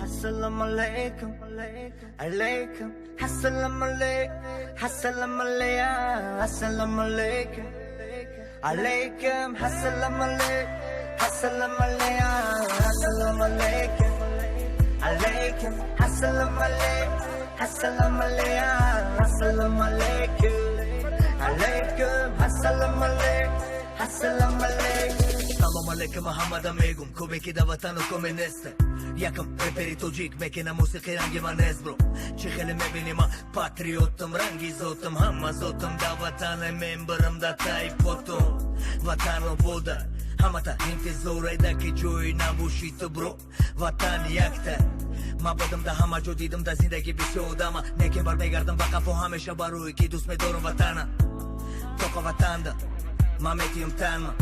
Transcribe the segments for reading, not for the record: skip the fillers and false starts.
Assalamu alaikum, alaikum. Assalamu alaikum, assalamu alaikum, assalamu alaikum, alaikum. Assalamu alaikum, assalamu alaikum, assalamu alaikum, alaikum. Assalamu alaikum, assalamu alaikum, assalamu alaikum, alaikum. Assalamu alaikum, assalamu alaikum. Salam alaikum Muhammed amigum, come chi da vatano come neste. Yakım reperi tocik mekene musiki rangi ma nezbro. Çiğeli mebinima patriotum rangi zotum. Hamma zotum da vatanı memberım da taypotum. Vatanı bulda hamata hinti zoraydaki joy nabushito bro. Vatan yakta Mabadım da hama jodidim da zindagi bir şey ama nekim var megardım baka po hameşa baru iki dus me dorum vatana. Toko vatanda mametiyum tanma.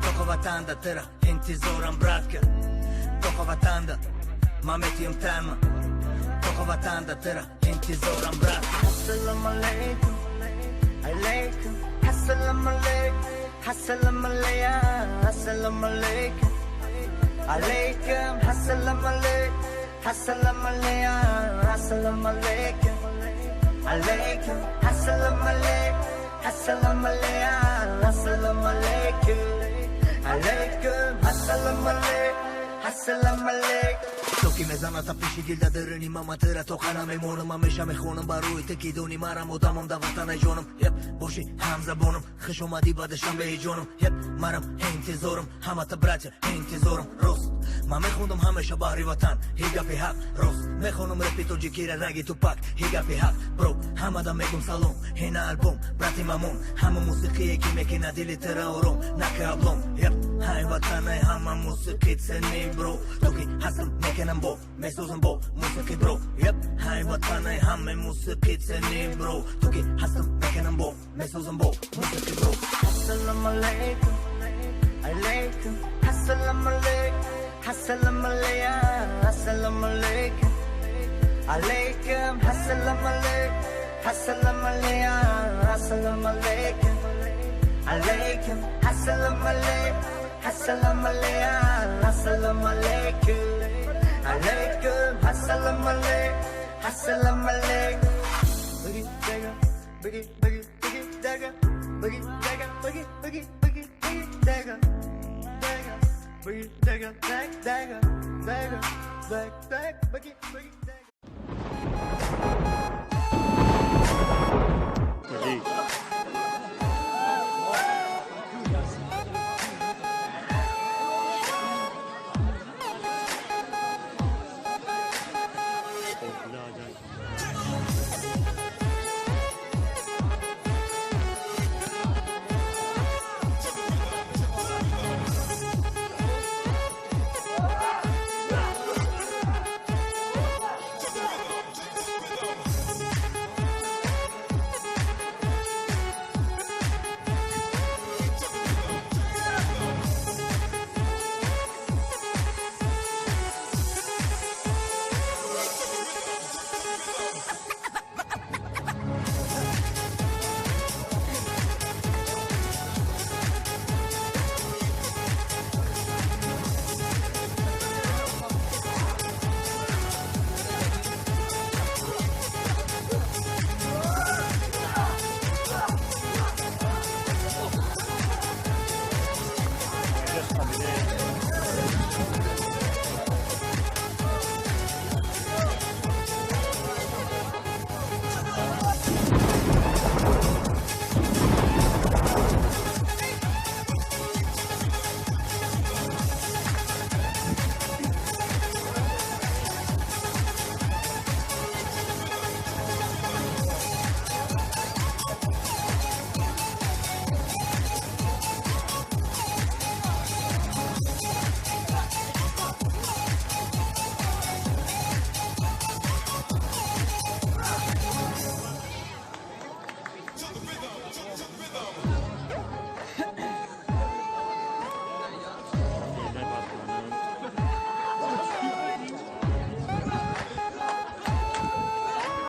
Toko vatanda tera hinti zoram bratka. Toko vatanda mametiyum tanma. Toko vatanda tera hinti zoram bratka. Assalamu alaikum, alaikum. Assalamu alaikum, assalamu alaikum, assalamu alaikum, alaikum. Assalamu alaikum, assalamu alaikum, assalamu alaikum, alaikum. Assalamu alaikum, assalamu alaikum, assalamu alaikum, alaikum. Assalamu alaikum, assalamu alaikum. Toki mezana ta pishi dilda dërëni mama tëra tokana me monëm ma mesha me khonëm baruj të kidoni maram o tamam da vatana i gjonëm. Jep, boshi hamza bonëm khëshom adi ba dësham be i gjonëm. Jep, marëm hen të zorëm hama të braqër hen të zorëm rost. Ma me khundëm hamesha bahri vatan higa pi hak rost. Me khonëm repito gjikira ragi tu pak higa pi hak bro. Hama da megum salon hena album brati mamon. Hama musiki e kime kina dili të raorom na ke ablom. Jep, haj vatana e hama musikit se ni bro. Toki hasëm me kenëm bo me sozën bo musiki bro. Jep, haj vatana e hame musikit se ni bro. Toki hasëm me kenëm bo me sozën bo musiki bro. Assalamu alaikum, alaikum. Assalamu alaikum, assalamu alaikum, assalamu alaikum, alaikum. Assalamu alaikum, assalamu alaikum, assalamu alaikum, alaikum. Assalamu alaikum, assalamu alaikum, assalamu alaikum, alaikum. Assalamu alaikum, assalamu alaikum. Boogie dagger, boogie boogie boogie dagger, boogie dagger, boogie boogie boogie boogie dagger, dagger, boogie dagger, dagger, dagger, dagger, boogie boogie.